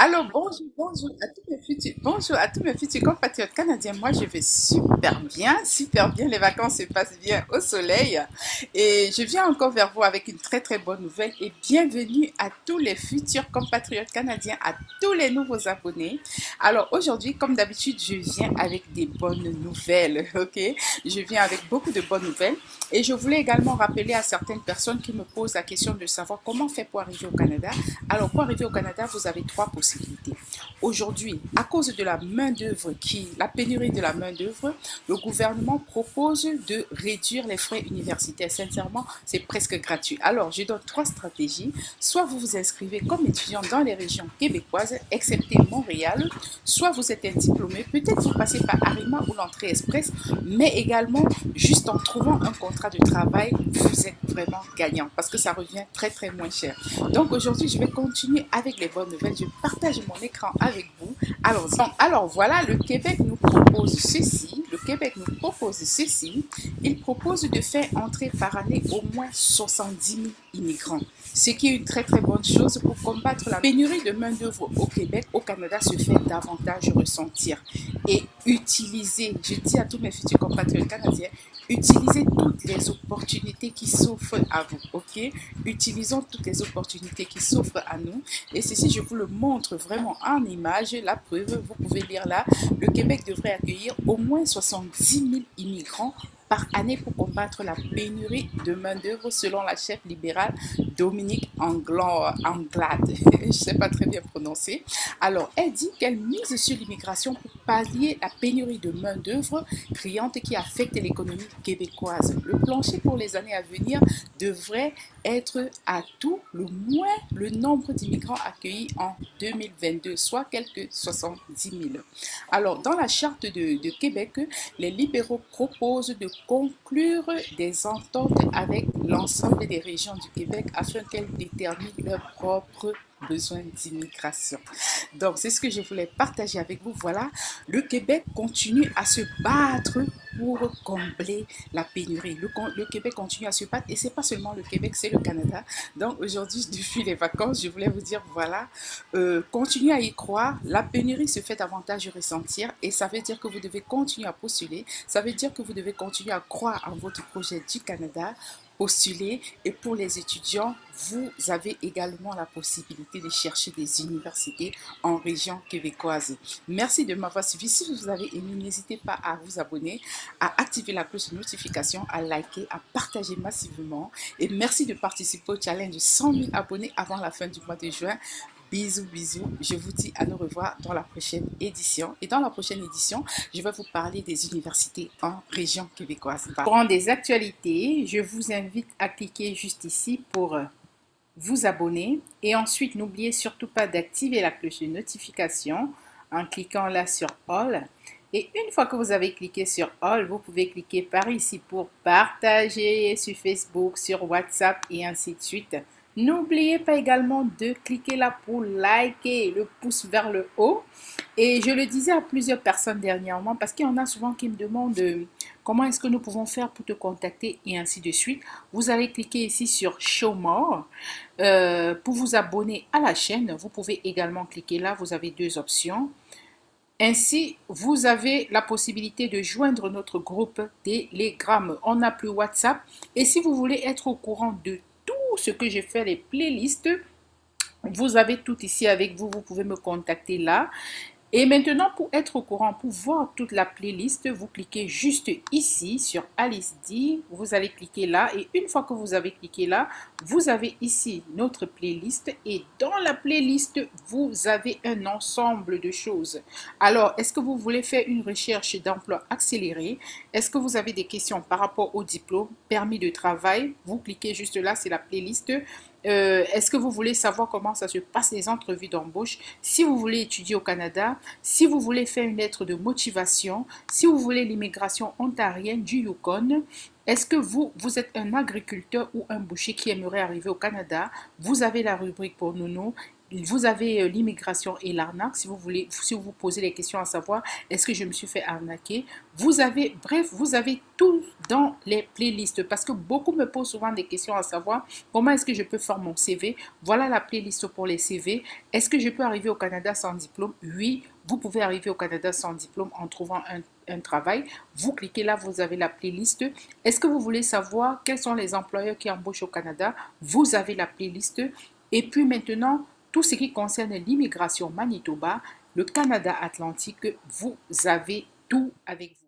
Alors, bonjour à tous mes futurs compatriotes canadiens. Moi, je vais super bien, super bien. Les vacances se passent bien au soleil. Et je viens encore vers vous avec une très, très bonne nouvelle. Et bienvenue à tous les futurs compatriotes canadiens, à tous les nouveaux abonnés. Alors, aujourd'hui, comme d'habitude, je viens avec des bonnes nouvelles, ok? Je viens avec beaucoup de bonnes nouvelles. Et je voulais également rappeler à certaines personnes qui me posent la question de savoir comment faire pour arriver au Canada. Alors, pour arriver au Canada, vous avez trois possibilités. Aujourd'hui, à cause de la main-d'œuvre, la pénurie de la main-d'œuvre, le gouvernement propose de réduire les frais universitaires. Sincèrement, c'est presque gratuit. Alors, je donne trois stratégies. Soit vous vous inscrivez comme étudiant dans les régions québécoises, excepté Montréal, soit vous êtes un diplômé, peut-être vous passez par Arima ou l'entrée express, mais également, juste en trouvant un contrat de travail, vous êtes vraiment gagnant parce que ça revient très, très moins cher. Donc aujourd'hui, je vais continuer avec les bonnes nouvelles. Je partage mon écran avec vous. Alors voilà, le Québec nous propose ceci. Le Québec nous propose ceci. Il propose de faire entrer par année au moins 70 000 immigrants. Ce qui est une très très bonne chose pour combattre la pénurie de main-d'œuvre au Québec, au Canada, se fait davantage ressentir. Et utiliser, je dis à tous mes futurs compatriotes canadiens, utilisez toutes les opportunités qui s'offrent à vous, ok? Utilisons toutes les opportunités qui s'offrent à nous. Et ceci, je vous le montre vraiment en image. La preuve, vous pouvez lire là, le Québec devrait accueillir au moins 70 000 immigrants par année pour combattre la pénurie de main-d'œuvre selon la chef libérale Dominique Anglade. Je ne sais pas très bien prononcer. Alors, elle dit qu'elle mise sur l'immigration pour pallier la pénurie de main-d'œuvre criante qui affecte l'économie québécoise. Le plancher pour les années à venir devrait être à tout le moins le nombre d'immigrants accueillis en 2022, soit quelques 70 000. Alors, dans la charte de Québec, les libéraux proposent de conclure des ententes avec l'ensemble des régions du Québec afin qu'elles déterminent leurs propres besoins d'immigration. Donc, c'est ce que je voulais partager avec vous. Voilà, le Québec continue à se battre pour combler la pénurie. Le Québec continue à se battre et c'est pas seulement le Québec, c'est le Canada. Donc aujourd'hui, depuis les vacances, je voulais vous dire, voilà, continuez à y croire. La pénurie se fait davantage ressentir et ça veut dire que vous devez continuer à postuler. Ça veut dire que vous devez continuer à croire en votre projet du Canada, postuler. Et pour les étudiants, vous avez également la possibilité de chercher des universités en région québécoise. Merci de m'avoir suivi. Si vous avez aimé, n'hésitez pas à vous abonner, à activer la cloche de notification, à liker, à partager massivement. Et merci de participer au challenge de 100 000 abonnés avant la fin du mois de juin. Bisous, bisous. Je vous dis à nous revoir dans la prochaine édition. Et dans la prochaine édition, je vais vous parler des universités en région québécoise. Pour des actualités, je vous invite à cliquer juste ici pour vous abonner. Et ensuite, n'oubliez surtout pas d'activer la cloche de notification en cliquant là sur All. Et une fois que vous avez cliqué sur All, vous pouvez cliquer par ici pour partager sur Facebook, sur WhatsApp et ainsi de suite. N'oubliez pas également de cliquer là pour liker, le pouce vers le haut. Et je le disais à plusieurs personnes dernièrement parce qu'il y en a souvent qui me demandent comment est-ce que nous pouvons faire pour te contacter et ainsi de suite. Vous allez cliquer ici sur Show More pour vous abonner à la chaîne. Vous pouvez également cliquer là, vous avez deux options. Ainsi, vous avez la possibilité de joindre notre groupe Telegram. On n'a plus WhatsApp. Et si vous voulez être au courant de tout ce que j'ai fait, les playlists, vous avez tout ici avec vous. Vous pouvez me contacter là. Et maintenant, pour être au courant, pour voir toute la playlist, vous cliquez juste ici sur Alice D. Vous allez cliquer là et une fois que vous avez cliqué là, vous avez ici notre playlist et dans la playlist, vous avez un ensemble de choses. Alors, est-ce que vous voulez faire une recherche d'emploi accélérée? Est-ce que vous avez des questions par rapport au diplôme, permis de travail? Vous cliquez juste là, c'est la playlist. Est-ce que vous voulez savoir comment ça se passe les entrevues d'embauche? Si vous voulez étudier au Canada, si vous voulez faire une lettre de motivation, si vous voulez l'immigration ontarienne du Yukon, est-ce que vous êtes un agriculteur ou un boucher qui aimerait arriver au Canada? Vous avez la rubrique pour Nounou Vous avez l'immigration et l'arnaque, si vous voulez, si vous vous posez les questions à savoir, est-ce que je me suis fait arnaquer? Vous avez, bref, vous avez tout dans les playlists parce que beaucoup me posent souvent des questions à savoir comment est-ce que je peux faire mon CV? Voilà la playlist pour les CV. Est-ce que je peux arriver au Canada sans diplôme? Oui, vous pouvez arriver au Canada sans diplôme en trouvant un travail. Vous cliquez là, vous avez la playlist. Est-ce que vous voulez savoir quels sont les employeurs qui embauchent au Canada? Vous avez la playlist. Et puis maintenant, tout ce qui concerne l'immigration Manitoba, le Canada Atlantique, vous avez tout avec vous.